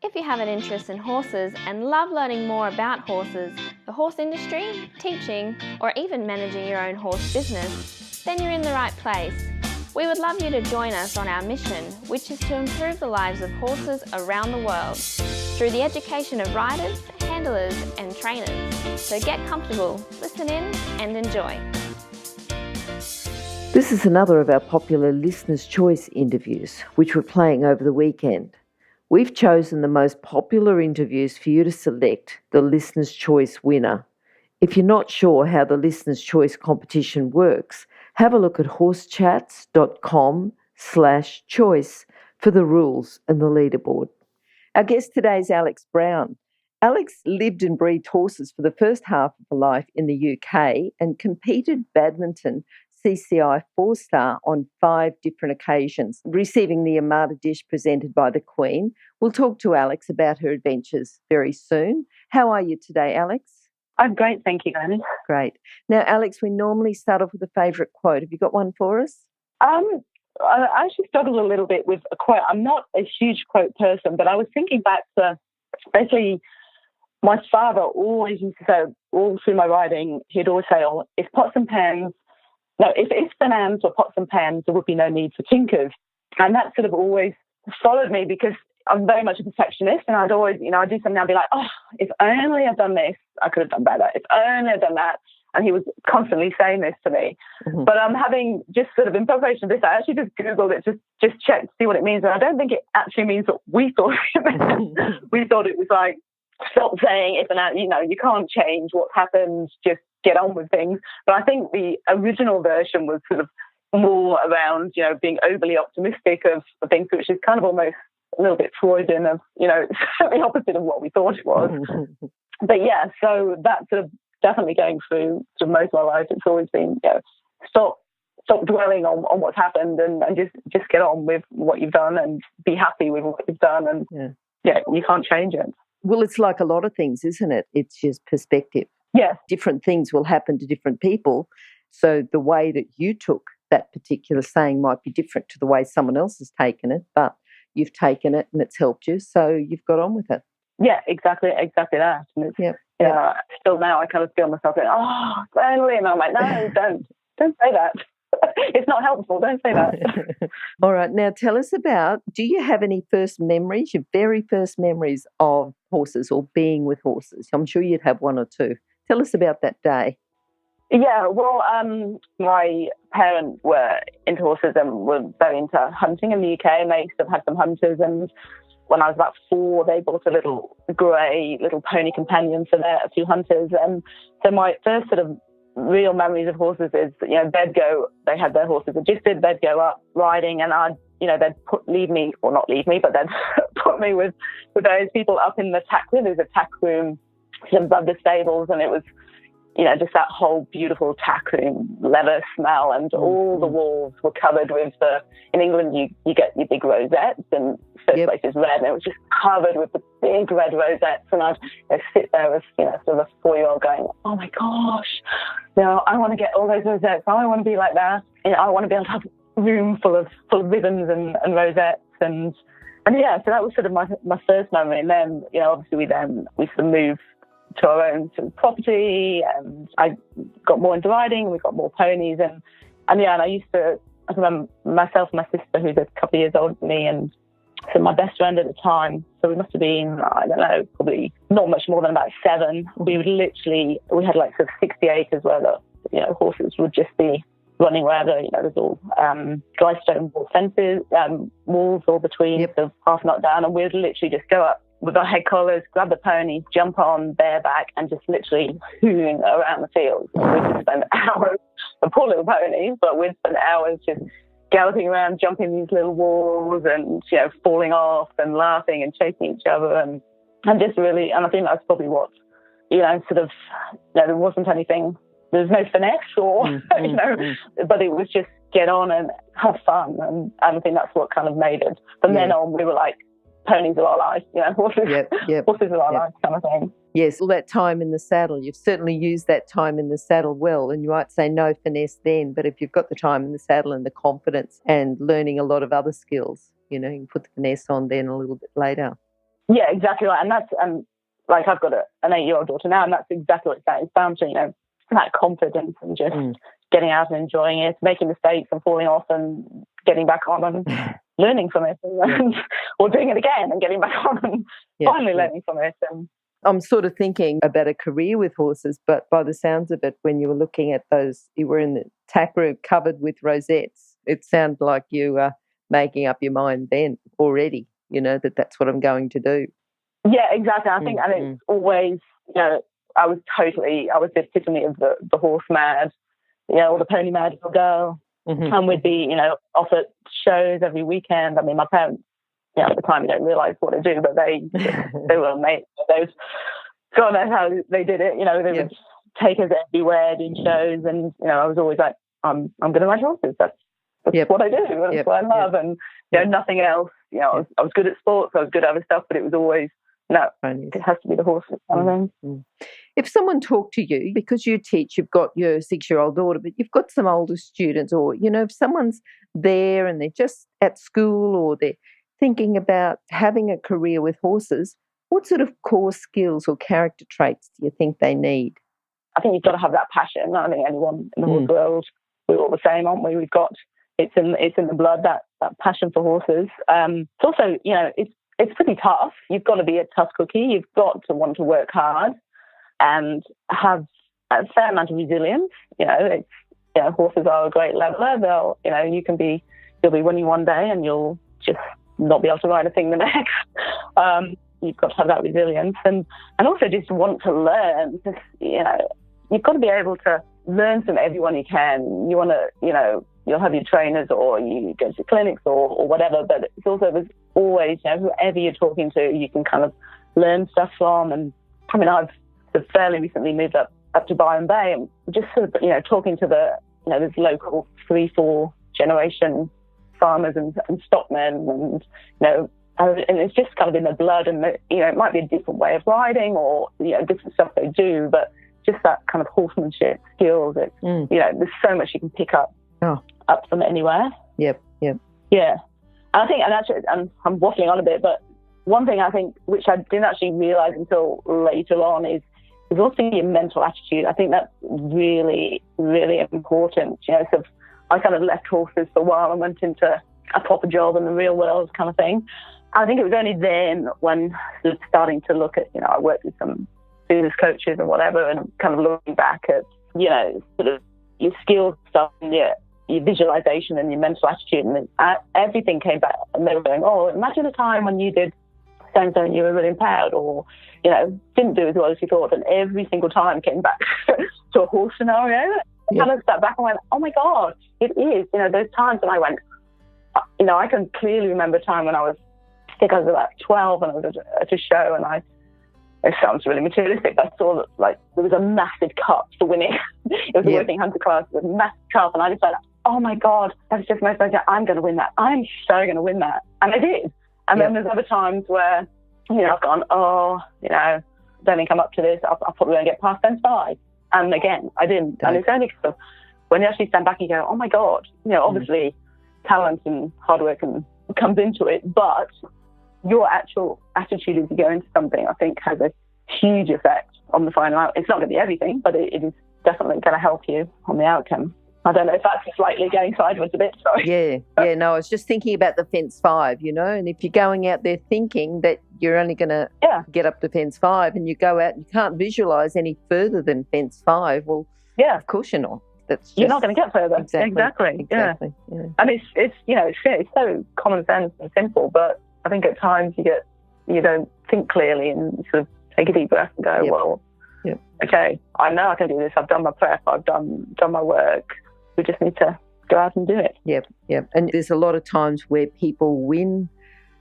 If you have an interest in horses and love learning more about horses, the horse industry, teaching, or even managing your own horse business, then you're in the right place. We would love you to join us on our mission, which is to improve the lives of horses around the world through the education of riders, handlers, and trainers. So get comfortable, listen in, and enjoy. This is another of our popular Listener's Choice interviews, which we're playing over the weekend. We've chosen the most popular interviews for you to select the Listener's Choice winner. If you're not sure how the Listener's Choice competition works, have a look at horsechats.com/choice for the rules and the leaderboard. Our guest today is Alex Brown. Alex lived and breathed horses for the first half of her life in the UK and competed badminton CCI 4-star on 5 different occasions, receiving the Armada dish presented by the Queen. We'll talk to Alex about her adventures very soon. How are you today, Alex? I'm great, thank you, Glenys. Great. Now, Alex, we normally start off with a favourite quote. Have you got one for us? I actually struggle a little bit with a quote. I'm not a huge quote person, but I was thinking back to basically my father always used to say, all through my riding, he'd always say, if ifs and ands were pots and pans, there would be no need for tinkers. And that sort of always followed me because I'm very much a perfectionist, and I'd always, I'd do something, I'd be like, if only I'd done this, I could have done better. If only I'd done that. And he was constantly saying this to me. Mm-hmm. But I'm having just sort of in preparation of this, I actually just Googled it, just checked to see what it means. And I don't think it actually means what we thought it meant. We thought it was like, stop saying if and that, you can't change what's happened, just get on with things. But I think the original version was sort of more around, being overly optimistic of things, which is kind of almost a little bit Freudian of, it's the opposite of what we thought it was. But yeah, so that's sort of definitely going through most of my life. It's always been, stop dwelling on what's happened and just get on with what you've done and be happy with what you've done. And you can't change it. Well, it's like a lot of things, isn't it? It's just perspective. Yes. Different things will happen to different people. So the way that you took that particular saying might be different to the way someone else has taken it, but you've taken it and it's helped you, so you've got on with it. Yeah, exactly that. And it's, still now I kind of feel myself going, finally, and I'm like, no, don't say that. It's not helpful. Don't say that. All right. Now tell us about, do you have any first memories, your very first memories of horses or being with horses? I'm sure you'd have one or two. Tell us about that day. Yeah, well, my parents were into horses and were very into hunting in the UK, and they used to have some hunters. And when I was about 4, they bought a little grey little pony companion for a few hunters. And so my first sort of real memories of horses is, they had their horses registered, they'd go up riding, and they'd leave me, or not leave me, but they'd put me with those people up in the tack room. There's a tack room above the stables, and it was, just that whole beautiful tack room leather smell, and all the walls were covered with in England you get your big rosettes, and first place is red, and it was just covered with the big red rosettes, and I'd sit there as, sort of a 4-year-old going, oh my gosh, I want to get all those rosettes, I want to be like that, I want to be able to have a room full of ribbons and rosettes, and yeah, so that was sort of my first memory. And then, obviously we sort of moved to our own sort of property, and I got more into riding, and we got more ponies, and I remember myself and my sister, who's a couple of years older than me, and so my best friend at the time, so we must have been, I don't know, probably not much more than about 7. We had like sort of 60 acres where the horses would just be running wherever, there's all dry stone wall fences, walls all between, sort of half knocked down, and we'd literally just go up with our head collars, grab the ponies, jump on bareback, and just literally hoon around the field. We'd just spend hours, the poor little ponies, but we'd spend hours just galloping around, jumping these little walls, and falling off and laughing and chasing each other, and just really, and I think that's probably what, sort of, there wasn't anything. There's no finesse or, but it was just get on and have fun. And I think that's what kind of made it. From then on, we were like, ponies are our life, horses, horses are our life kind of thing. Yes, all that time in the saddle, you've certainly used that time in the saddle well, and you might say no finesse then, but if you've got the time in the saddle and the confidence and learning a lot of other skills, you can put the finesse on then a little bit later. Yeah, exactly right. And that's, like I've got an 8-year-old daughter now, and that's exactly what it's about. It's down to, that confidence and just getting out and enjoying it, making mistakes and falling off and getting back on and learning from it, or doing it again and getting back on and finally learning from it. And I'm sort of thinking about a career with horses, but by the sounds of it, when you were looking at those, you were in the tack room covered with rosettes. It sounded like you were making up your mind then already, that's what I'm going to do. Yeah, exactly. I think, and it's always, I was the epitome of the horse mad, or the pony mad little girl. And we'd be, off at shows every weekend. I mean, my parents, at the time, you don't realise what to do, but they were amazing. God knows how they did it. They would take us everywhere, doing shows, and I was always like, I'm going to ride horses. That's what I do. That's what I love, and nothing else. I was good at sports. I was good at other stuff, but it was always it has to be the horses kind of thing. If someone talked to you, because you teach, you've got your 6-year-old daughter, but you've got some older students, or if someone's there and they're just at school or they're thinking about having a career with horses, what sort of core skills or character traits do you think they need? I think you've got to have that passion. I think anyone in the horse world, we're all the same, aren't we? It's in the blood, that passion for horses. It's also, it's pretty tough. You've got to be a tough cookie. You've got to want to work hard and have a fair amount of resilience. Horses are a great leveler. You'll be winning one day and you'll just not be able to ride a thing the next. You've got to have that resilience and also just want to learn. Just, you've got to be able to learn from everyone you can. You want to, you'll have your trainers or you go to clinics or whatever, but it's also, there's always, whoever you're talking to, you can kind of learn stuff from. And I mean, I've fairly recently moved up to Byron Bay and just sort of, talking to there's local 3-4 generation farmers and stockmen and it's just kind of in the blood and, it might be a different way of riding or, different stuff they do, but just that kind of horsemanship skills. There's so much you can pick up from anywhere. Yep. Yeah. And I think, and actually, I'm waffling on a bit, but one thing I think, which I didn't actually realise until later on, is also your mental attitude. I think that's really, really important. So I kind of left horses for a while and went into a proper job in the real world kind of thing. I think it was only then when sort of starting to look at, I worked with some business coaches and whatever, and kind of looking back at, sort of your skills stuff and your visualization and your mental attitude, and everything came back, and they were going, oh, imagine a time when you did so-and-so and you were really empowered, or, didn't do as well as you thought, and every single time came back to a horse scenario. I kind of stepped back and went, oh my God, it is. Those times when I went, I can clearly remember a time when I think I was about 12 and I was at a show, and it sounds really materialistic, but I saw that there was a massive cup for winning. It was a working hunter class with a massive cup, and I just went, oh my God, that's just my budget. I'm going to win that. I'm so going to win that. And I did. And then there's other times where, I've gone, don't think I'm up to this. I'll probably won't get past fence 5. And again, I didn't. And it's only because of when you actually stand back and you go, oh my God, obviously talent and hard work comes into it, but your actual attitude as you go into something, I think, has a huge effect on the final outcome. It's not going to be everything, but it is definitely going to help you on the outcome. I don't know if that's slightly going sideways a bit, sorry. Yeah, no, I was just thinking about the fence 5, and if you're going out there thinking that you're only going to get up to fence 5 and you go out and you can't visualise any further than fence 5, well, of course you're not. You're not going to get further. Exactly. Yeah. And it's so common sense and simple, but I think at times you don't think clearly and sort of take a deep breath and go, okay, I know I can do this. I've done my prep. I've done my work. We just need to go out and do it. Yep. And there's a lot of times where people win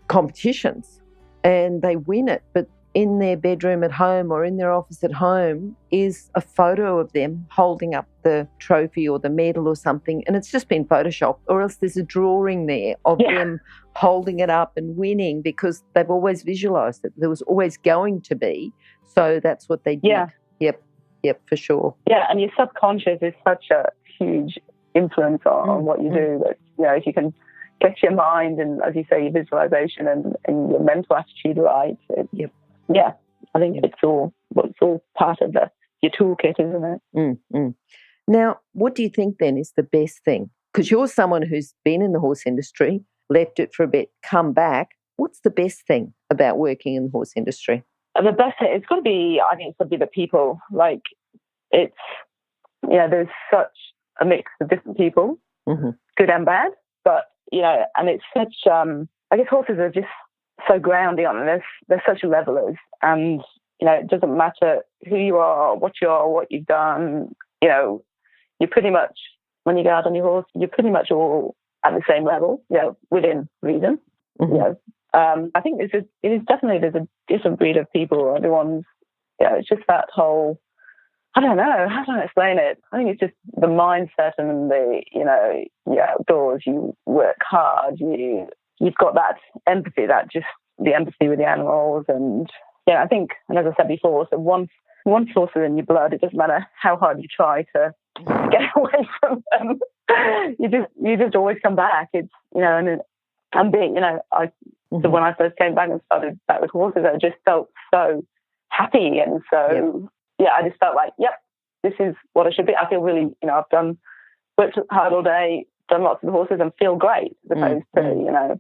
competitions and they win it, but in their bedroom at home or in their office at home is a photo of them holding up the trophy or the medal or something, and it's just been photoshopped, or else there's a drawing there of them holding it up and winning because they've always visualised it. There was always going to be, so that's what they did. Yep, for sure. Yeah, and your subconscious is such a huge influence on what you do. That if you can gets your mind and, as you say, your visualization and your mental attitude right. Yeah, I think it's all part of your toolkit, isn't it? Mm. Now, what do you think then is the best thing? Because you're someone who's been in the horse industry, left it for a bit, come back. What's the best thing about working in the horse industry? The best thing, I think it's got to be the people. Like, it's, there's such a mix of different people, good and bad, but, and it's such, I guess horses are just so grounding on them. They're such levelers, and, it doesn't matter who you are, what you've done, you're pretty much, when you go out on your horse, you're pretty much all at the same level, within reason. I think there's a different breed of people. Everyone's, it's just that whole, I don't know, how do I explain it? I think it's just the mindset and you're outdoors, you work hard, you've got that empathy, the empathy with the animals. And I think, and as I said before, so once horses are in your blood, it doesn't matter how hard you try to get away from them. You just always come back. It's, and being, so when I first came back and started back with horses, I just felt so happy. And so, I just felt like, this is what I should be. I feel really, I've worked hard all day, done lots of horses and feel great, as opposed to,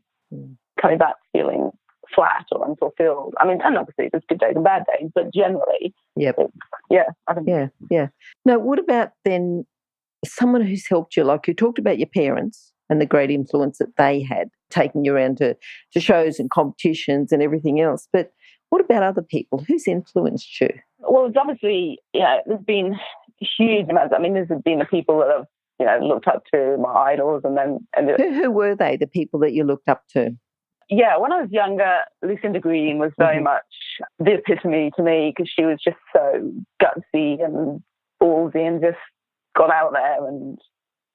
coming back feeling flat or unfulfilled. I mean, and obviously there's good days and bad days, but generally, I think. Yeah. Now, what about then someone who's helped you? Like you talked about your parents and the great influence that they had, taking you around to shows and competitions and everything else. But what about other people? Who's influenced you? Well, it's obviously, there's been huge amounts. I mean, there's been the people that have, looked up to, my idols, and then... Who were they, the people that you looked up to? Yeah, when I was younger, Lucinda Green was very much the epitome to me, because she was just so gutsy and ballsy and just got out there and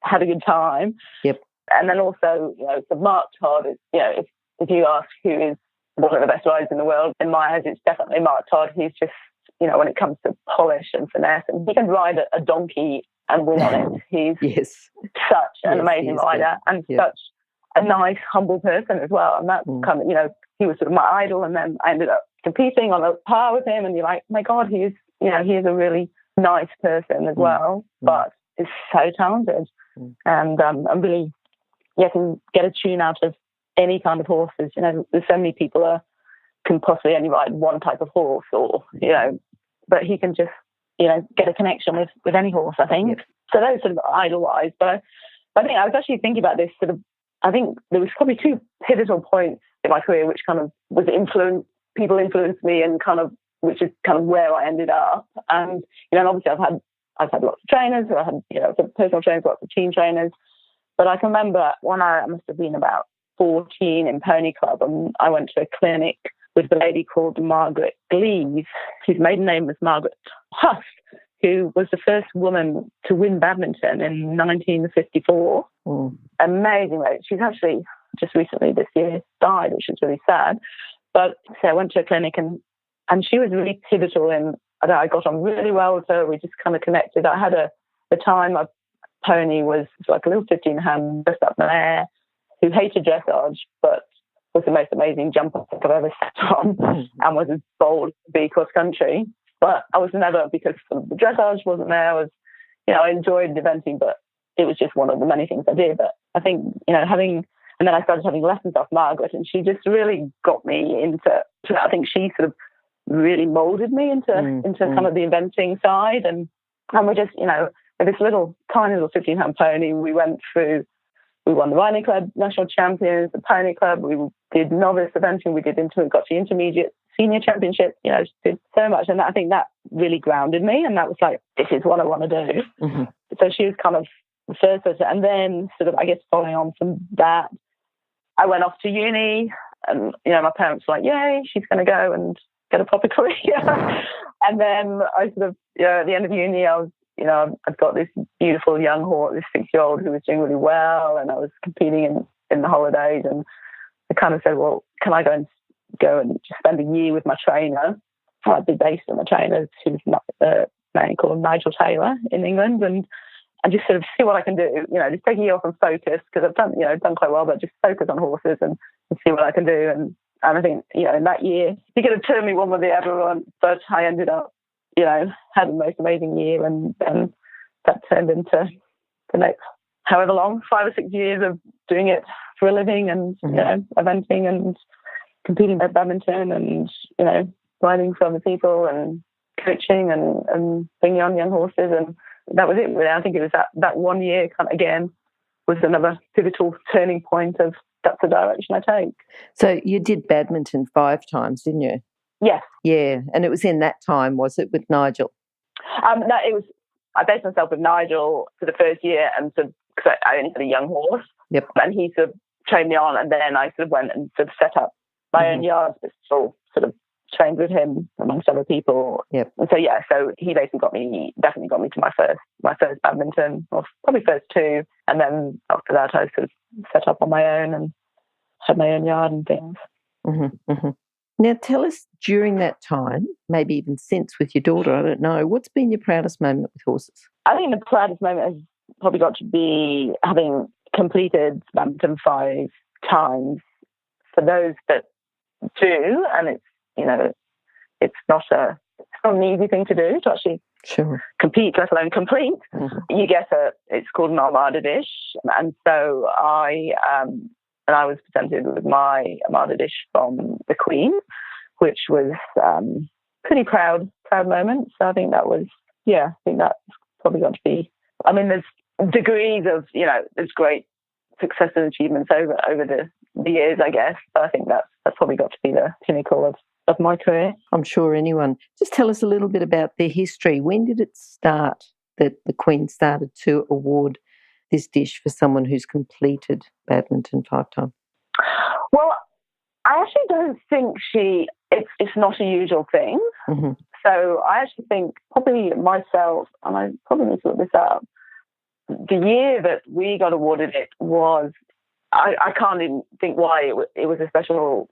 had a good time. Yep. And then also, so Mark Todd, if you ask who is one of the best riders in the world, in my eyes, it's definitely Mark Todd. He's just, when it comes to polish and finesse, and he can ride a donkey and win on it. He's such an amazing rider and such a nice, humble person as well. And that's kind of, he was sort of my idol. And then I ended up competing on a par with him. And you're like, my God, he is a really nice person as well, but is so talented. And I'm really, can get a tune out of any kind of horses. There's so many people that can possibly only ride one type of horse, or, but he can just, get a connection with any horse, I think. So those sort of idol-wise. But I think I was actually thinking about this sort of, I think there was probably two pivotal points in my career which kind of was people influenced me, and kind of, which is kind of where I ended up. And, and obviously I've had lots of trainers, I had, personal trainers, lots of team trainers. But I can remember when I must have been about 14 in Pony Club, and I went to a clinic with a lady called Margaret Glenys, whose maiden name was Margaret Huss, who was the first woman to win badminton in 1954. Amazing lady. She's actually just recently this year died, which is really sad. But so I went to a clinic, and she was really pivotal in, I got on really well with her. We just kind of connected. I had the time my pony was like a little 15-hand just up there, who hated dressage, but was the most amazing jumper I've ever sat on, and was as bold to be cross country. But I was never, because the dressage wasn't there. I enjoyed eventing, but it was just one of the many things I did. But I think, and then I started having lessons off Margaret, and she just really got me into, I think she sort of really molded me into kind of the eventing side. And we just, with this tiny little 15-hand pony, we won the Riding Club National Champions, the Pony Club, we did novice eventing, we got to intermediate senior championship, did so much. And I think that really grounded me, and that was like, this is what I want to do. So she was kind of the first person. And then sort of, I guess, following on from that, I went off to uni, and, my parents were like, yay, she's going to go and get a proper career. And then I sort of, at the end of uni, I was, I've got this beautiful young horse, this 6-year-old who was doing really well, and I was competing in the holidays, and I kind of said, well, can I go and just spend a year with my trainer? I'd be based on my trainer, who's a man called Nigel Taylor in England, and just sort of see what I can do. Just take a year off and focus, because I've done quite well, but just focus on horses and see what I can do. And I think, in that year, he could have turned me one way or the other, but I ended up, had the most amazing year, and then that turned into the next however long, 5 or 6 years of doing it for a living, and eventing and competing at badminton, and riding for other people and coaching and bringing on young horses, and that was it. Really, I think it was that 1 year kind of again was another pivotal turning point of that's the direction I take. So you did badminton 5 times, didn't you? Yes. Yeah, and it was in that time, was it, with Nigel? No, it was. I based myself with Nigel for the first year, and because I only had a young horse. Yep. And he sort of trained me on, and then I sort of went and sort of set up my own yards, but still sort of trained with him amongst other people. Yep. And so he basically definitely got me to my first badminton, or probably first 2, and then after that I sort of set up on my own and had my own yard and things. Mm-hmm, mm-hmm. Now tell us, during that time, maybe even since with your daughter, I don't know, what's been your proudest moment with horses? I think the proudest moment has probably got to be having completed badminton 5 times. For those that do, and it's not an easy thing to do, to actually compete, let alone complete. Mm-hmm. You get it's called an Armada dish, and so I was presented with my Armada dish from the Queen, which was pretty proud moment. So I think that was, I think that's probably got to be. I mean, there's degrees of, there's great success and achievements over the years, I guess. But I think that's probably got to be the pinnacle of my career. I'm sure anyone. Just tell us a little bit about their history. When did it start that the Queen started to award this dish for someone who's completed badminton 5 times? Well, I actually don't think it's not a usual thing. Mm-hmm. So I actually think probably myself, and I probably need to look this up, the year that we got awarded it was, I can't even think why it was a special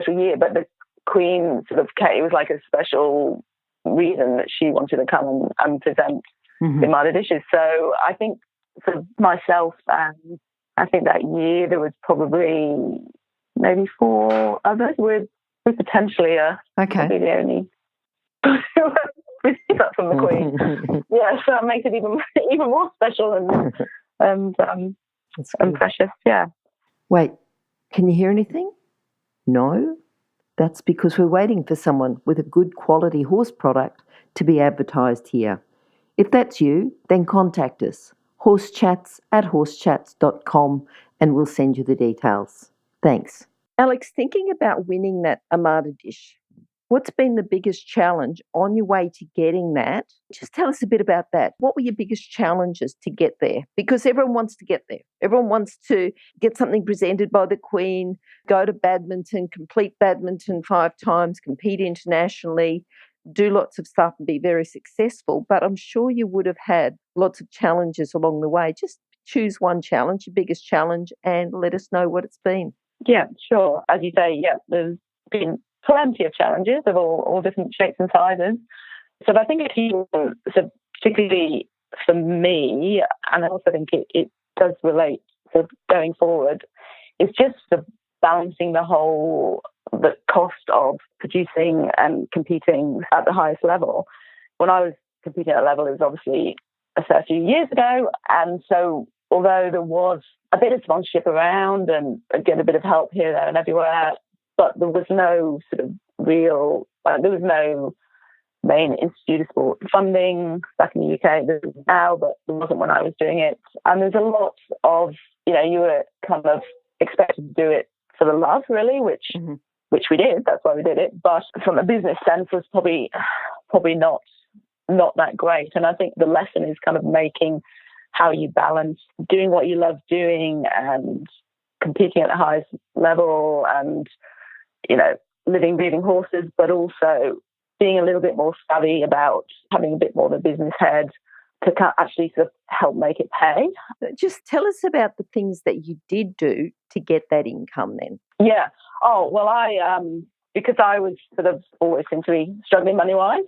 year, but the Queen sort of it was like a special reason that she wanted to come and present the Armada dishes. So I think for myself, and I think that year there was probably maybe 4 others. We're potentially probably the only receive that from the Queen. Yeah, so that makes it even more special and precious. Yeah. Wait, can you hear anything? No? That's because we're waiting for someone with a good quality horse product to be advertised here. If that's you, then contact us, horsechats@horsechats.com, and we'll send you the details. Thanks. Alex, thinking about winning that Armada dish, what's been the biggest challenge on your way to getting that? Just tell us a bit about that. What were your biggest challenges to get there? Because everyone wants to get there. Everyone wants to get something presented by the Queen, go to badminton, complete badminton 5 times, compete internationally, do lots of stuff and be very successful. But I'm sure you would have had lots of challenges along the way. Just choose one challenge, your biggest challenge, and let us know what it's been. Yeah, sure. As you say, there's been plenty of challenges of all different shapes and sizes. So I think particularly for me, and I also think it does relate to going forward, it's just balancing the cost of producing and competing at the highest level. When I was competing at a level, it was obviously a fair few years ago, and so although there was a bit of sponsorship around and get a bit of help here, there and everywhere, but there was no sort of real, there was no main Institute of Sport funding back in the UK. There is now, but there wasn't when I was doing it. And there's a lot of, you were kind of expected to do it for the love, really, which we did. That's why we did it. But from a business sense, was probably not that great. And I think the lesson is kind of making how you balance doing what you love doing and competing at the highest level and, living, breathing horses, but also being a little bit more savvy about having a bit more of a business head to actually sort of help make it pay. Just tell us about the things that you did do to get that income then. Yeah. Oh, well, because I was sort of always seemed to be struggling money-wise,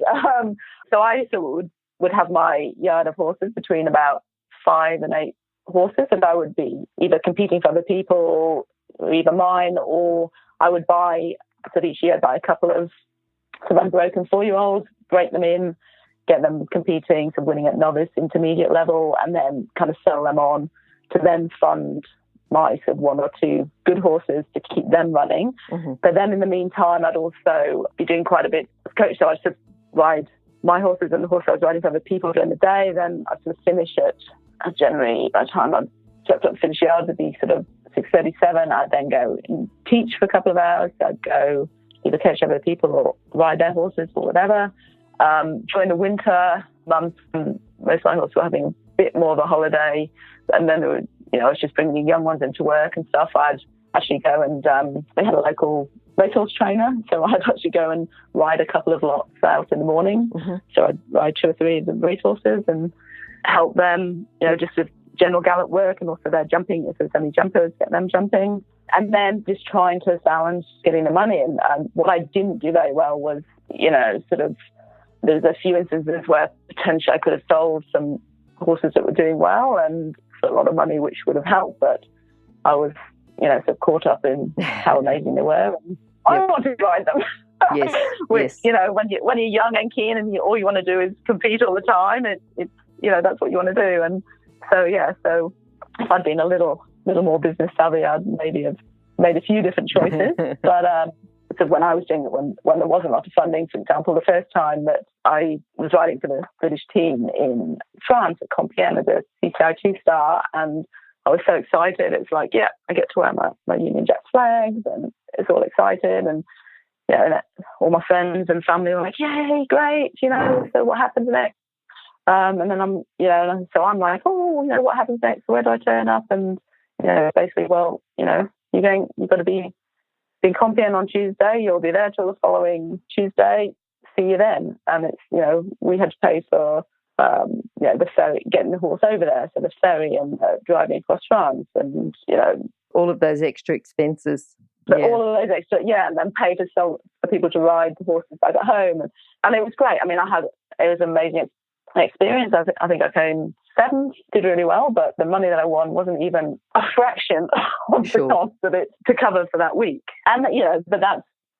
so I would have my yard of horses between about 5 and 8 horses, and I would be either competing for other people, or either mine, or I would buy, so each year I'd buy a couple of sort of unbroken 4-year-olds, break them in, get them competing, so winning at novice, intermediate level, and then kind of sell them on to then fund my sort of 1 or 2 good horses to keep them running. Mm-hmm. But then in the meantime, I'd also be doing quite a bit of coach. So I'd sort of ride my horses and the horse I was riding for other people during the day. Then I'd sort of finish at generally, by the time I'd slept up and finish yard, it'd be sort of 6:37. I'd then go and teach for a couple of hours. I'd go either coach other people or ride their horses or whatever. During the winter months, most of my horses were having a bit more of a holiday. And then, I was just bringing young ones into work and stuff. I'd actually go and they had a local racehorse trainer. So I'd actually go and ride a couple of lots out in the morning. Mm-hmm. So I'd ride 2 or 3 of the racehorses and help them, just with general gallop work and also their jumping. If there's any jumpers, get them jumping. And then just trying to balance getting the money in. What I didn't do very well was, there's a few instances where potentially I could have sold some horses that were doing well and for a lot of money, which would have helped. But I was, sort of caught up in how amazing they were. And I wanted to ride them. Yes. Which, when you're young and keen and all you want to do is compete all the time, it's that's what you want to do. And so if I'd been a little more business savvy, I'd maybe have made a few different choices. But so when I was doing it, when there wasn't a lot of funding, for example, the first time that I was riding for the British team in France at Compiègne as a CCI 2-star, and I was so excited. It's like, I get to wear my Union Jack flags, and it's all excited. And and all my friends and family were like, "Yay, great!" So what happens next? And then I'm, so I'm like, what happens next? Where do I turn up? And basically, well, you've got to be in Compiègne on Tuesday. You'll be there till the following Tuesday. See you then. And it's, we had to pay for, the ferry, getting the horse over there. So the ferry and driving across France and, all of those extra expenses. All of those extra, and then pay for people to ride the horses back at home. And it was great. I mean, it was an amazing experience. I think I came 7th, did really well, but the money that I won wasn't even a fraction of the cost of it to cover for that week. And but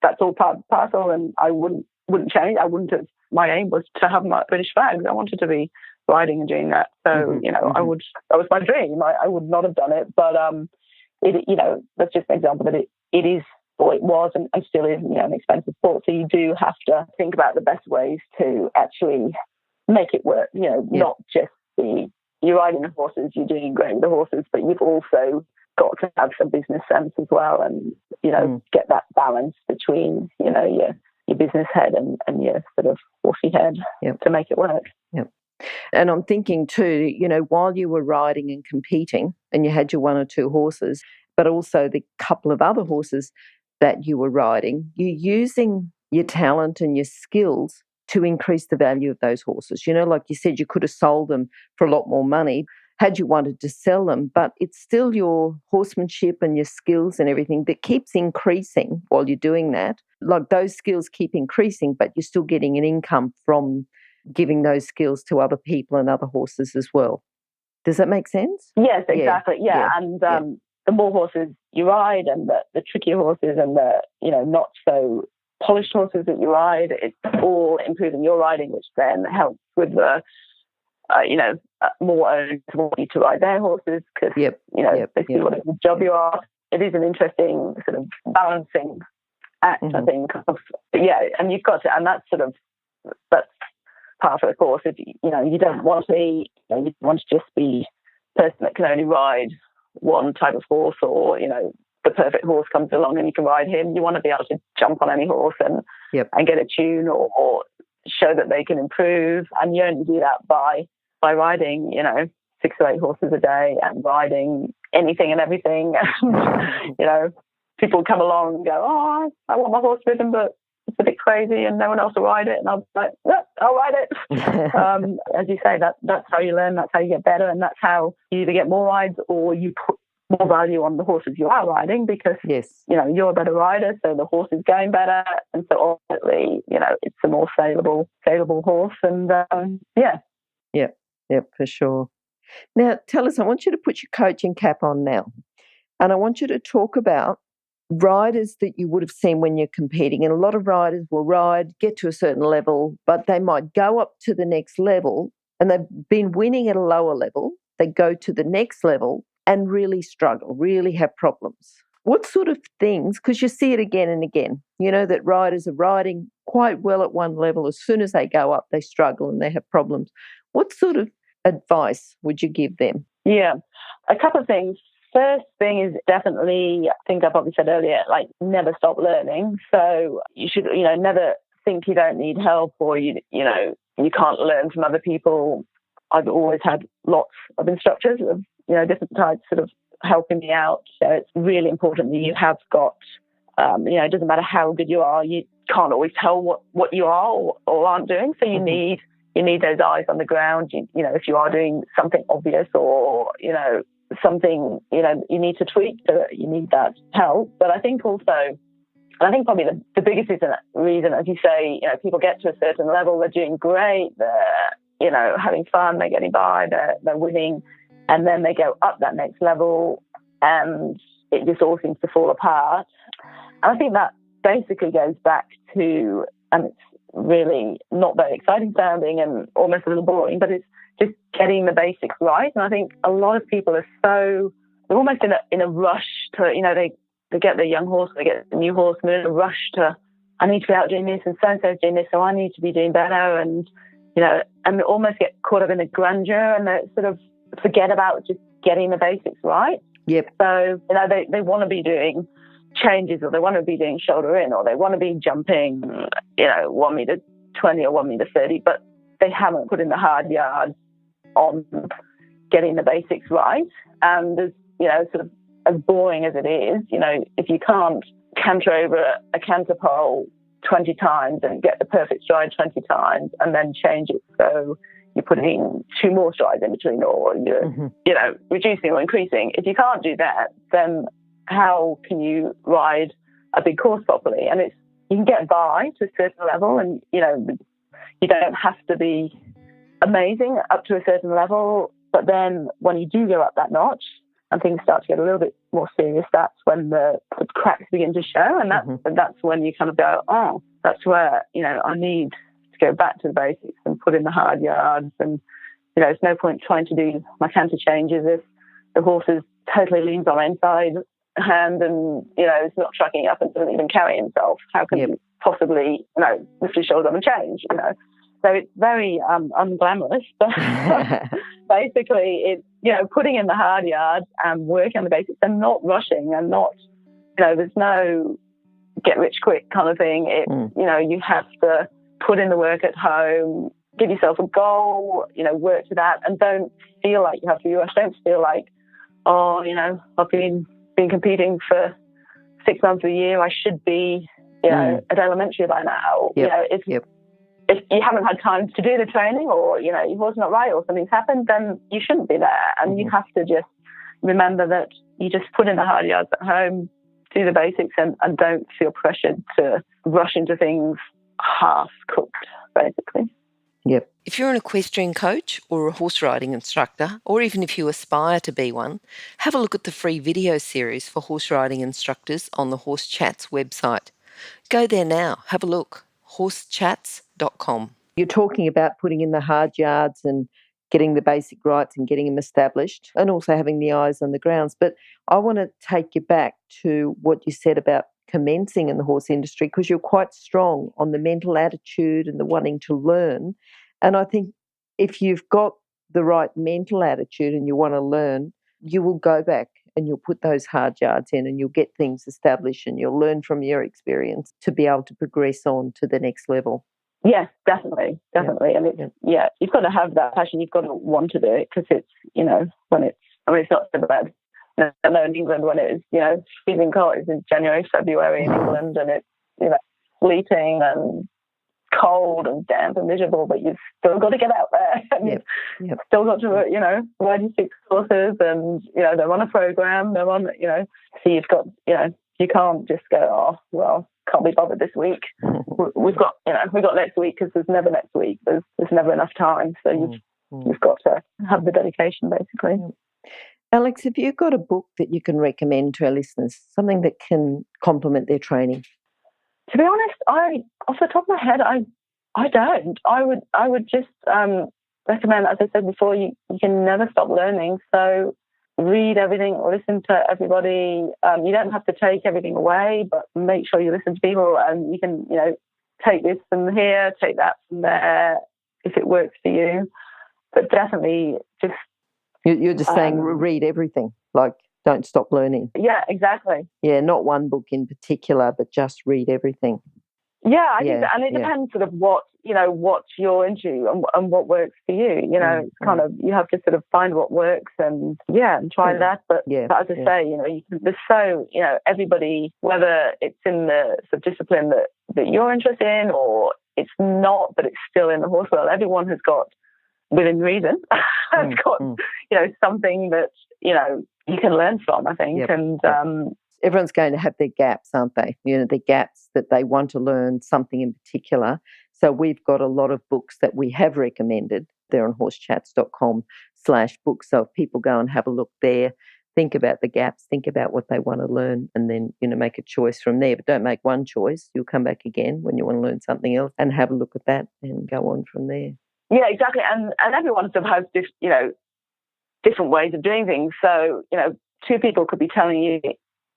that's all part and parcel, and I wouldn't change. I wouldn't have. My aim was to have my British flags. I wanted to be riding and doing that. So I would. That was my dream. I would not have done it, but that's just an example that it is. Or it was and still is, an expensive sport. So you do have to think about the best ways to actually make it work. Not just you're riding the horses, you're doing great with the horses, but you've also got to have some business sense as well, and get that balance between your business head and your sort of horsey head to make it work. Yep. And I'm thinking too, while you were riding and competing, and you had your 1 or 2 horses, but also the couple of other horses that you were riding, you're using your talent and your skills to increase the value of those horses. Like you said, you could have sold them for a lot more money had you wanted to sell them, but it's still your horsemanship and your skills and everything that keeps increasing while you're doing that. Like those skills keep increasing, but you're still getting an income from giving those skills to other people and other horses as well. Does that make sense? Yes, exactly. Yeah. And the more horses you ride and the trickier horses and the, not so polished horses that you ride, it's all improving your riding, which then helps with the, more owners want you to ride their horses because, basically whatever job you are. It is an interesting sort of balancing act, I think. And you've got to, and that's part of the course. If you don't want to be, you want to just be a person that can only ride one type of horse, or the perfect horse comes along and you can ride him. You want to be able to jump on any horse and get a tune or show that they can improve, and you only do that by riding 6 or 8 horses a day and riding anything and everything. And people come along and go, "Oh, I want my horse ridden, but it's a bit crazy and no one else will ride it." And I'll be like, "Yeah, I'll ride it." As you say, that's how you learn, that's how you get better, and that's how you either get more rides or you put more value on the horses you are riding, because you're a better rider, so the horse is going better, and so ultimately it's a more saleable horse. And for sure. Now, tell us, I want you to put your coaching cap on now, and I want you to talk about riders that you would have seen when you're competing. And a lot of riders will ride, get to a certain level, but they might go up to the next level and they've been winning at a lower level. They go to the next level and really struggle, really have problems. What sort of things, because you see it again and again, that riders are riding quite well at one level. As soon as they go up, they struggle and they have problems. What sort of advice would you give them? Yeah, a couple of things. First thing is definitely, I think I probably said earlier, never stop learning. So you should, never think you don't need help or you can't learn from other people. I've always had lots of instructors of, different types sort of helping me out. So it's really important that you have got, it doesn't matter how good you are, you can't always tell what you are or aren't doing. So you need those eyes on the ground. If you are doing something obvious or, something, you need to tweak, so you need that help. But I think also, and I think probably the biggest reason, as you say, people get to a certain level, they're doing great, they're, having fun, they're getting by, they're winning, and then they go up that next level and it just all seems to fall apart. And I think that basically goes back to, and it's really not very exciting sounding and almost a little boring, but it's just getting the basics right. And I think a lot of people are they're almost in a rush to, they get their young horse, they get the new horse, and they're in a rush to, I need to be out doing this and so-and-so's doing this, so I need to be doing better. And, and they almost get caught up in the grandeur and they sort of forget about just getting the basics right. Yep. So, they want to be doing changes or they want to be doing shoulder in or they want to be jumping, 1 meter 20 or 1 meter 30, but they haven't put in the hard yards on getting the basics right. And as, sort of as boring as it is, if you can't canter over a canter pole 20 times and get the perfect stride 20 times and then change it so you're putting 2 more strides in between or you're, reducing or increasing. If you can't do that, then how can you ride a big course properly? And you can get by to a certain level and, you don't have to be amazing up to a certain level. But then when you do go up that notch and things start to get a little bit more serious, that's when the cracks begin to show. And that's when you kind of go, oh, that's where, I need to go back to the basics and put in the hard yards. And, there's no point trying to do my canter changes if the horse is totally leans on inside hand and, is not tracking up and doesn't even carry himself. How can you possibly, lift his shoulders up and change, So it's very unglamorous, but basically it's, putting in the hard yards and working on the basics and not rushing and not, there's no get rich quick kind of thing. You have to put in the work at home, give yourself a goal, work to that and don't feel like you have to be rushed. Don't feel like, oh, I've been competing for 6 months a year. I should be, at elementary by now. If you haven't had time to do the training or, your horse not right or something's happened, then you shouldn't be there. And you have to just remember that you just put in the hard yards at home, do the basics and don't feel pressured to rush into things half-cooked, basically. Yep. If you're an equestrian coach or a horse riding instructor, or even if you aspire to be one, have a look at the free video series for horse riding instructors on the Horse Chats website. Go there now, have a look, horsechats.com. You're talking about putting in the hard yards and getting the basic rights and getting them established and also having the eyes on the grounds. But I want to take you back to what you said about commencing in the horse industry because you're quite strong on the mental attitude and the wanting to learn. And I think if you've got the right mental attitude and you want to learn, you will go back and you'll put those hard yards in and you'll get things established and you'll learn from your experience to be able to progress on to the next level. Yes, definitely. Yeah. And it's, you've got to have that passion. You've got to want to do it because it's, when it's not so bad. I know in England when it is, freezing cold, it's in January, February in England and it's, sleeting and cold and damp and miserable, but you've still got to get out there and you've still got to, ride your 6 horses and, they're on a program, they're on, so you've got, you can't just go, oh, well, can't be bothered this week. We've got next week because there's never next week. There's never enough time. So You've got to have the dedication, basically. Alex, have you got a book that you can recommend to our listeners, something that can complement their training? To be honest, off the top of my head, I don't. I would just recommend, as I said before, you can never stop learning. So read everything, listen to everybody. You don't have to take everything away, but make sure you listen to people, and you can, take this from here, take that from there, if it works for you. But definitely just... You're just saying read everything, like don't stop learning. Yeah, exactly. Yeah, not one book in particular, but just read everything. Yeah, I think that, and it depends sort of what you're into and what works for you. It's kind of, you have to sort of find what works and try that. But as I say, there's so, everybody, whether it's in the sort of discipline that you're interested in or it's not, but it's still in the horse world, everyone has got, within reason, has got, something that, you can learn from, I think. And everyone's going to have their gaps, aren't they? The gaps that they want to learn something in particular. So we've got a lot of books that we have recommended. They're on horsechats.com/books. So if people go and have a look there, think about the gaps, think about what they want to learn, and then, make a choice from there. But don't make one choice. You'll come back again when you want to learn something else and have a look at that and go on from there. Yeah, exactly. And everyone sort of has this, different ways of doing things. So, two people could be telling you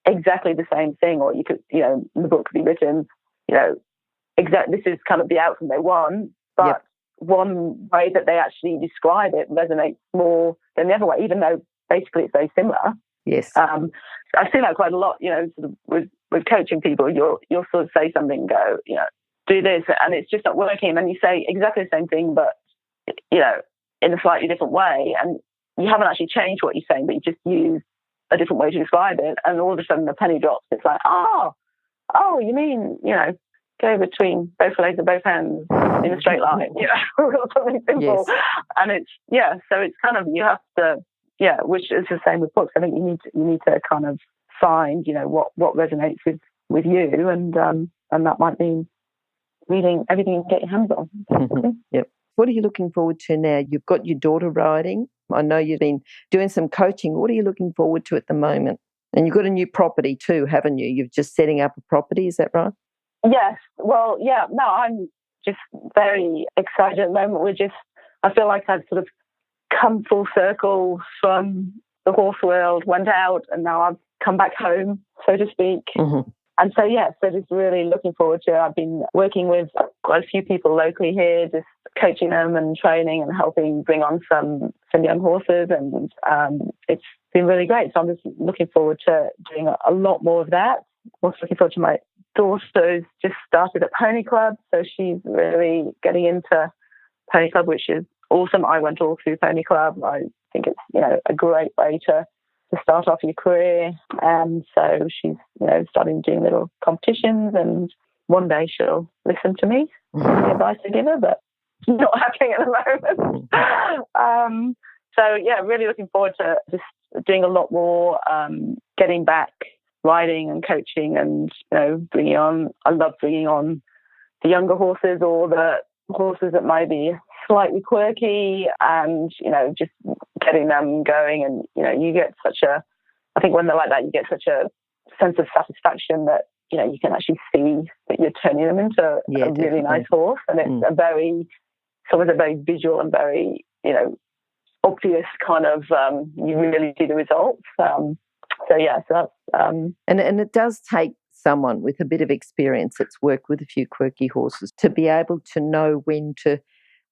exactly the same thing, or you could, the book could be written, this is kind of the outcome they want, but one way that they actually describe it resonates more than the other way, even though basically it's very similar. Yes. I've seen that quite a lot, sort of with coaching people. You'll sort of say something, go, do this, and it's just not working. And then you say exactly the same thing, but, in a slightly different way. And you haven't actually changed what you're saying, but you just use a different way to describe it. And all of a sudden the penny drops. It's like, oh, you mean, go between both legs of both hands in a straight line, something simple. Yes. And it's, so it's kind of, you have to, which is the same with books. I think you need to kind of find, what resonates with you. And that might mean reading everything you can get your hands on. Yep. What are you looking forward to now? You've got your daughter riding. I know you've been doing some coaching. What are you looking forward to at the moment? And you've got a new property too, haven't you? You're just setting up a property, is that right? Yes. Well, no, I'm just very excited at the moment. I feel like I've sort of come full circle from the horse world, went out, and now I've come back home, so to speak. Mm-hmm. And so, so just really looking forward to it. I've been working with quite a few people locally here, just coaching them and training and helping bring on some young horses. And it's been really great. So I'm just looking forward to doing a lot more of that. Also looking forward to my daughter's just started at Pony Club. So she's really getting into Pony Club, which is awesome. I went all through Pony Club. I think it's, a great way to start off your career. And so she's, starting doing little competitions, and one day she'll listen to me and the advice I give her, but it's not happening at the moment. Really looking forward to just doing a lot more, getting back riding and coaching and, I love bringing on the younger horses or the horses that might be slightly quirky and, just getting them going. And, you get I think when they're like that, you get such a sense of satisfaction that, you can actually see that you're turning them into a really nice horse. And it's always a very visual and very, obvious kind of, you really see the results. So that's... And it does take someone with a bit of experience that's worked with a few quirky horses to be able to know when to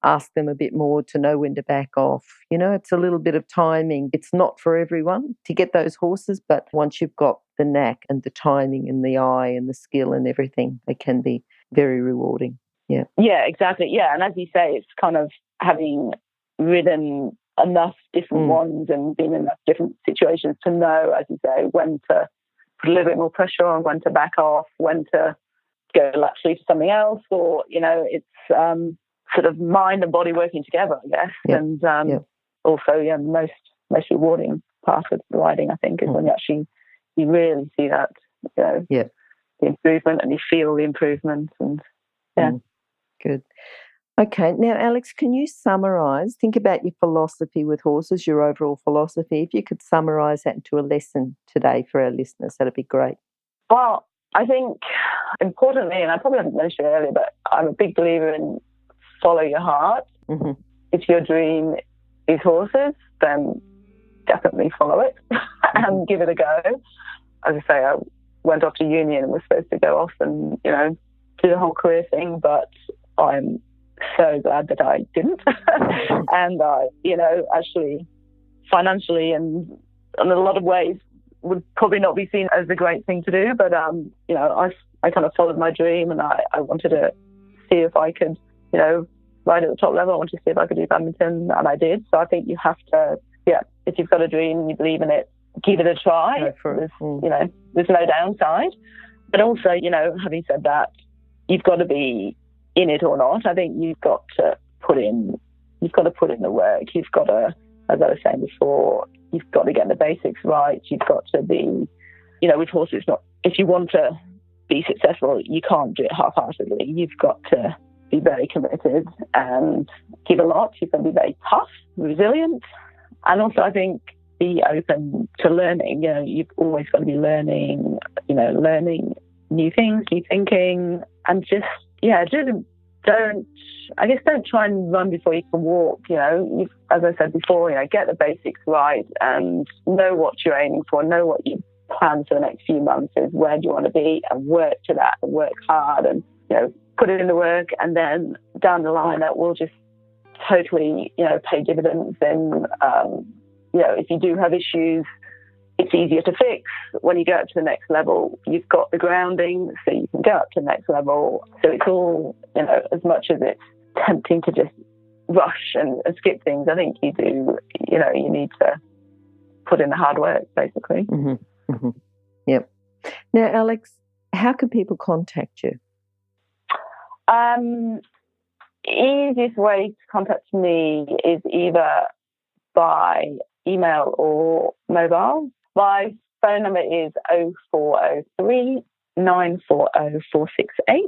ask them a bit more, to know when to back off. It's a little bit of timing. It's not for everyone to get those horses, but once you've got the knack and the timing and the eye and the skill and everything, they can be very rewarding. Yeah. Yeah, exactly. Yeah. And as you say, it's kind of having ridden enough different ones and been in enough different situations to know, as you say, when to put a little bit more pressure on, when to back off, when to go laterally to something else, or, it's sort of mind and body working together, I guess. Yep. And also, the most rewarding part of the riding, I think, is when you really see that, the improvement, and you feel the improvement. And good. Okay. Now, Alex, can you summarise, think about your philosophy with horses, your overall philosophy. If you could summarise that into a lesson today for our listeners, that'd be great. Well, I think importantly, and I probably haven't mentioned it earlier, but I'm a big believer in follow your heart. Mm-hmm. If your dream is horses, then definitely follow it and give it a go. As I say, I went off to uni and was supposed to go off and, do the whole career thing, but I'm so glad that I didn't. And I, actually financially and in a lot of ways would probably not be seen as a great thing to do. But, I kind of followed my dream and I wanted to see if I could, ride at the top level. I wanted to see if I could do badminton, and I did. So I think you have to, if you've got a dream and you believe in it, give it a try. There's no downside. But also, having said that, you've got to be in it or not. I think you've got to put in the work. You've got to, as I was saying before, you've got to get the basics right. You've got to be, with horses, if you want to be successful, you can't do it half-heartedly. You've got to be very committed and give a lot. You've got to be very tough, resilient. And also, I think, be open to learning. You've always got to be learning, learning new things, new thinking, and just don't try and run before you can walk. As I said before, get the basics right and know what you're aiming for, know what you plan for the next few months is, where do you want to be, and work to that and work hard and, put it in the work, and then down the line that will just totally, pay dividends. And, if you do have issues, it's easier to fix. When you go up to the next level, you've got the grounding, so you can go up to the next level. So it's all, as much as it's tempting to just rush and skip things, I think you do, you need to put in the hard work, basically. Mm-hmm. Mm-hmm. Yep. Now, Alex, how can people contact you? Easiest way to contact me is either by email or mobile. My phone number is 0403 940 468,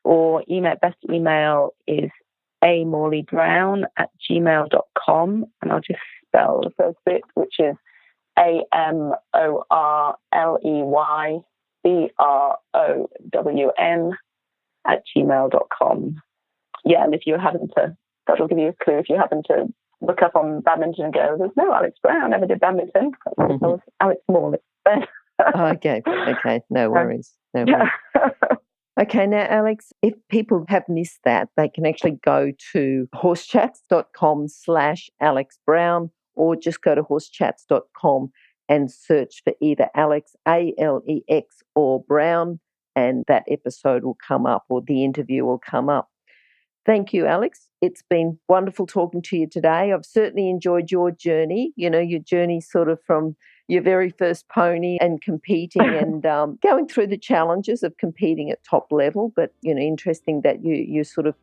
or best email is amorleybrown@gmail.com, and I'll just spell the first bit, which is amorleybrown@gmail.com. Yeah, and if you happen to, that'll give you a clue. If you happen to look up on badminton and go, there's no Alex Brown, never did badminton. That was Alex Morley. Okay, no worries. Okay, now, Alex, if people have missed that, they can actually go to horsechats.com/Alex Brown, or just go to horsechats.com and search for either Alex, ALEX, or Brown, and that episode will come up, or the interview will come up. Thank you, Alex. It's been wonderful talking to you today. I've certainly enjoyed your journey, your journey sort of from your very first pony and competing and going through the challenges of competing at top level. But, interesting that you're sort of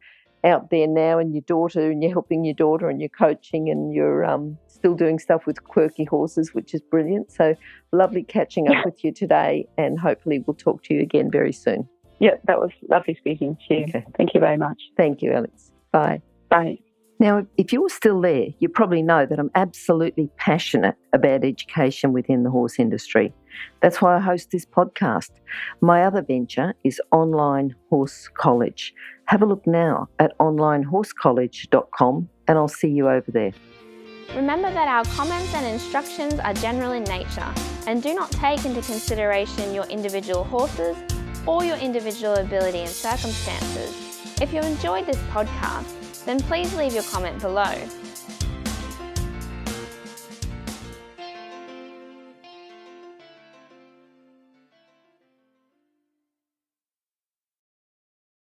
out there now, and your daughter, and you're helping your daughter, and you're coaching, and you're still doing stuff with quirky horses, which is brilliant. So lovely catching up with you today, and hopefully we'll talk to you again very soon. Yeah, that was lovely speaking to you. Okay. Thank you very much. Thank you, Alex. Bye. Bye. Now, if you're still there, you probably know that I'm absolutely passionate about education within the horse industry. That's why I host this podcast. My other venture is Online Horse College. Have a look now at onlinehorsecollege.com, and I'll see you over there. Remember that our comments and instructions are general in nature and do not take into consideration your individual horses or your individual ability and circumstances. If you enjoyed this podcast, then please leave your comment below.